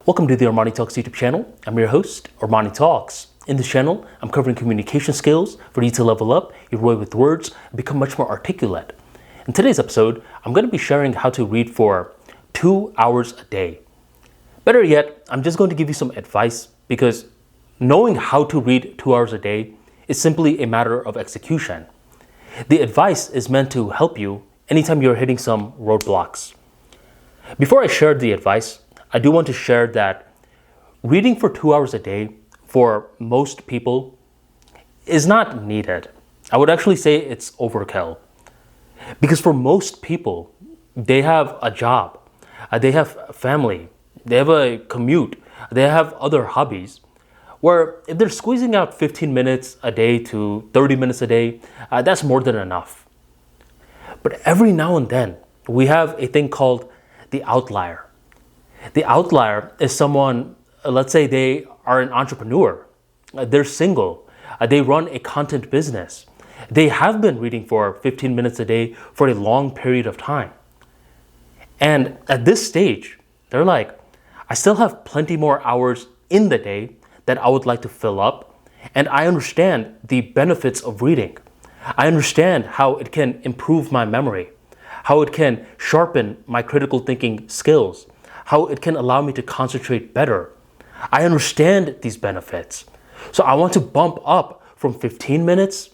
Welcome to the ArmaniTalks YouTube channel. I'm your host, ArmaniTalks. In this channel, I'm covering communication skills for you to level up your way with words and become much more articulate. In today's episode, I'm going to be sharing how to read for 2 hours a day. Better yet, I'm just going to give you some advice because knowing how to read 2 hours a day is simply a matter of execution. The advice is meant to help you anytime you're hitting some roadblocks. Before I share the advice, I do want to share that reading for 2 hours a day for most people is not needed. I would actually say it's overkill. Because for most people, they have a job, they have family, they have a commute, they have other hobbies, where if they're squeezing out 15 minutes a day to 30 minutes a day, that's more than enough. But every now and then, we have a thing called the outlier. The outlier is someone, let's say they are an entrepreneur, they're single, they run a content business. They have been reading for 15 minutes a day for a long period of time. And at this stage, they're like, I still have plenty more hours in the day that I would like to fill up. And I understand the benefits of reading. I understand how it can improve my memory, how it can sharpen my critical thinking skills, how it can allow me to concentrate better. I understand these benefits. So I want to bump up from 15 minutes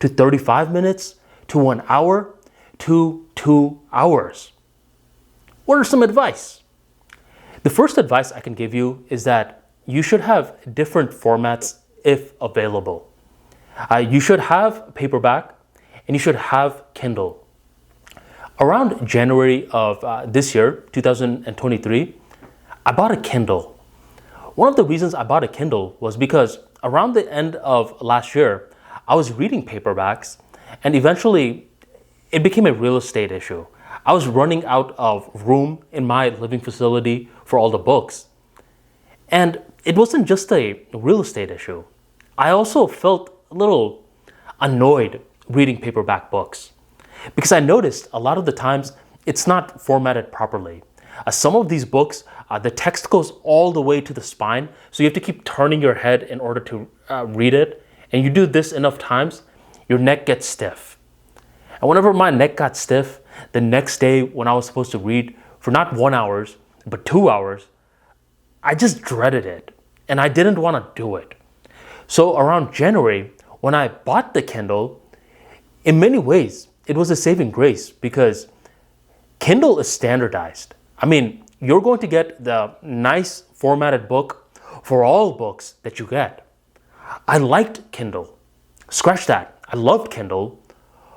to 35 minutes to 1 hour to 2 hours. What are some advice? The first advice I can give you is that you should have different formats if available. You should have paperback and you should have Kindle. Around January of this year, 2023, I bought a Kindle. One of the reasons I bought a Kindle was because around the end of last year, I was reading paperbacks and eventually it became a real estate issue. I was running out of room in my living facility for all the books. And it wasn't just a real estate issue. I also felt a little annoyed reading paperback books because I noticed a lot of the times it's not formatted properly. Some of these books, the text goes all the way to the spine, so you have to keep turning your head in order to read it. And you do this enough times, your neck gets stiff. And whenever my neck got stiff, the next day when I was supposed to read for not 1 hour, but 2 hours, I just dreaded it and I didn't want to do it. So around January, when I bought the Kindle, in many ways, it was a saving grace because Kindle is standardized. I mean, you're going to get the nice formatted book for all books that you get. I liked Kindle. Scratch that. I loved Kindle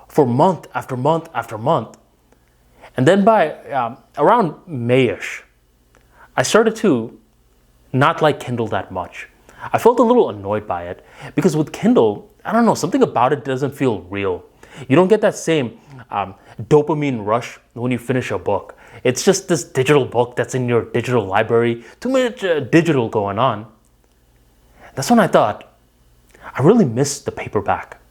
for month after month after month. And then by around May-ish, I started to not like Kindle that much. I felt a little annoyed by it because with Kindle, I don't know, something about it doesn't feel real. You don't get that same dopamine rush when you finish a book. It's just this digital book that's in your digital library. Too much digital going on. That's when I thought, I really missed the paperback.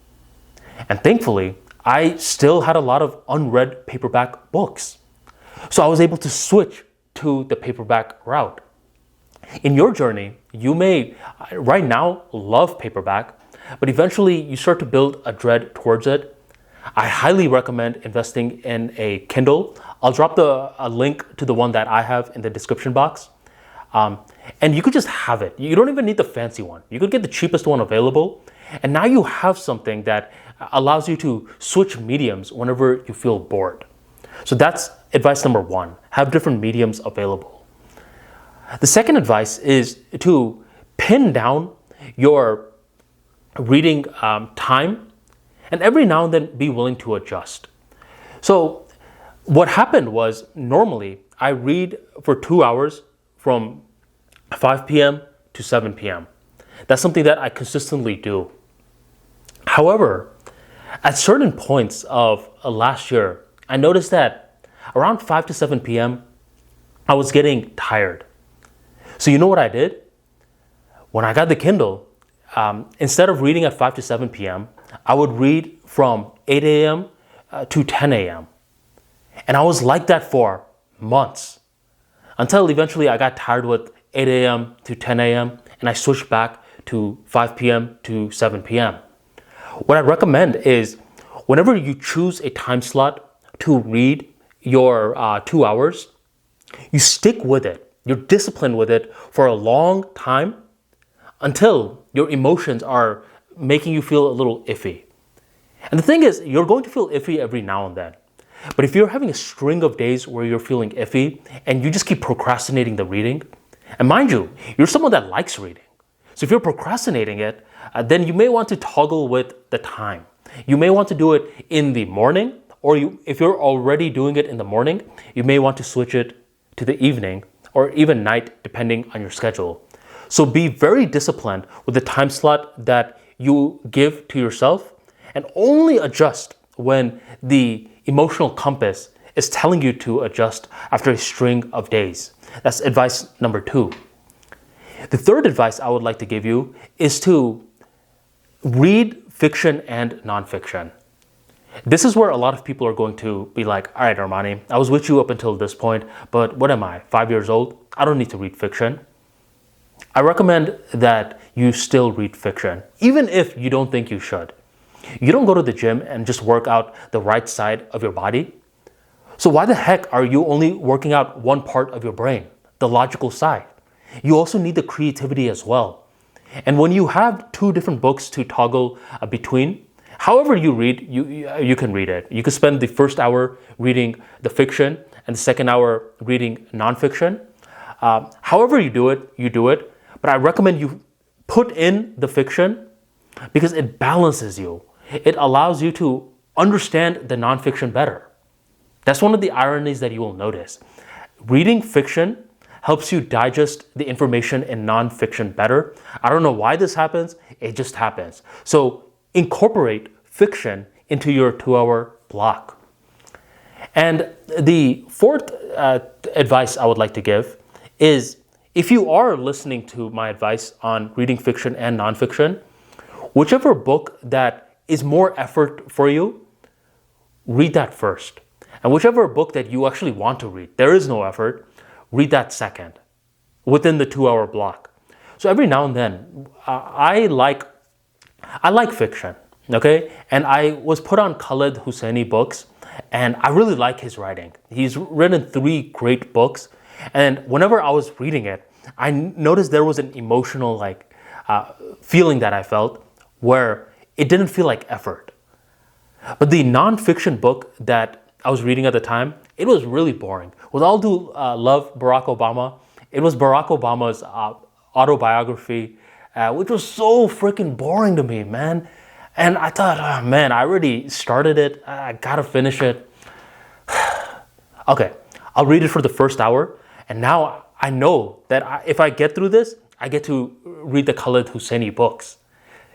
And thankfully, I still had a lot of unread paperback books. So I was able to switch to the paperback route. In your journey, you may right now love paperback, but eventually you start to build a dread towards it. I highly recommend investing in a Kindle. I'll drop a link to the one that I have in the description box. And you could just have it. You don't even need the fancy one. You could get the cheapest one available. And now you have something that allows you to switch mediums whenever you feel bored. So that's advice number one. Have different mediums available. The second advice is to pin down your reading time and every now and then be willing to adjust. So what happened was normally I read for 2 hours from 5 p.m. to 7 p.m. That's something that I consistently do. However, at certain points of last year, I noticed that around 5 to 7 p.m., I was getting tired. So you know what I did? When I got the Kindle, instead of reading at 5 to 7 p.m., I would read from 8 a.m. To 10 a.m. And I was like that for months until eventually I got tired with 8 a.m. to 10 a.m. and I switched back to 5 p.m. to 7 p.m. What I recommend is whenever you choose a time slot to read your 2 hours, you stick with it. You're disciplined with it for a long time until your emotions are making you feel a little iffy. And the thing is, you're going to feel iffy every now and then. But if you're having a string of days where you're feeling iffy and you just keep procrastinating the reading, and mind you, you're someone that likes reading. So if you're procrastinating it, then you may want to toggle with the time. You may want to do it in the morning, or if you're already doing it in the morning, you may want to switch it to the evening or even night, depending on your schedule. So be very disciplined with the time slot that you give to yourself and only adjust when the emotional compass is telling you to adjust after a string of days. That's advice number 2. The third advice I would like to give you is to read fiction and nonfiction. This is where a lot of people are going to be like, all right, Armani, I was with you up until this point, but what am I, 5 years old? I don't need to read fiction. I recommend that you still read fiction, even if you don't think you should. You don't go to the gym and just work out the right side of your body. So why the heck are you only working out one part of your brain, the logical side? You also need the creativity as well. And when you have 2 different books to toggle between, however you read, you can read it. You can spend the first hour reading the fiction and the second hour reading nonfiction. However you do it. But I recommend you put in the fiction because it balances you. It allows you to understand the nonfiction better. That's one of the ironies that you will notice. Reading fiction helps you digest the information in nonfiction better. I don't know why this happens. It just happens. So incorporate fiction into your 2-hour block. And the fourth advice I would like to give is if you are listening to my advice on reading fiction and nonfiction, whichever book that is more effort for you, read that first. And whichever book that you actually want to read, there is no effort, read that second within the 2-hour block. So every now and then, I like fiction, okay? And I was put on Khaled Hosseini books, and I really like his writing. He's written 3 great books, and whenever I was reading it, I noticed there was an emotional feeling that I felt where it didn't feel like effort. But the nonfiction book that I was reading at the time, it was really boring. With all due love, Barack Obama, it was Barack Obama's autobiography, which was so freaking boring to me, man. And I thought, oh man, I already started it. I gotta finish it. Okay, I'll read it for the first hour. And now I know that if I get through this, I get to read the Khaled Hosseini books.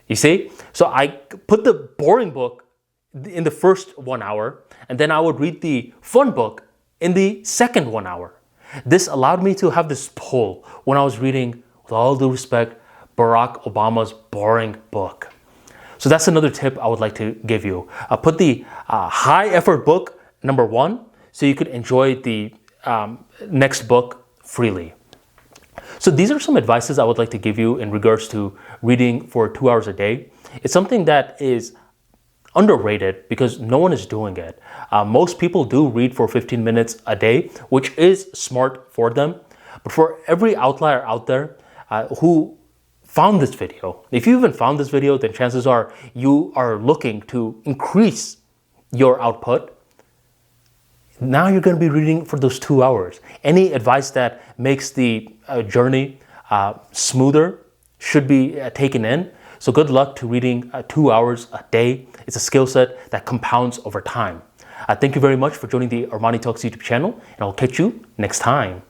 You see? So I put the boring book in the first 1 hour, and then I would read the fun book in the second 1 hour. This allowed me to have this pull when I was reading, with all due respect, Barack Obama's boring book. So that's another tip I would like to give you. Put the high effort book number 1 so you could enjoy the next book freely. So these are some advices I would like to give you in regards to reading for 2 hours a day. It's something that is underrated because no one is doing it. Most people do read for 15 minutes a day, which is smart for them. But for every outlier out there who found this video, if you even found this video, then chances are you are looking to increase your output. Now you're going to be reading for those 2 hours. Any advice that makes the journey smoother should be taken in. So good luck to reading 2 hours a day. It's a skill set that compounds over time. Thank you very much for joining the ArmaniTalks YouTube channel, and I'll catch you next time.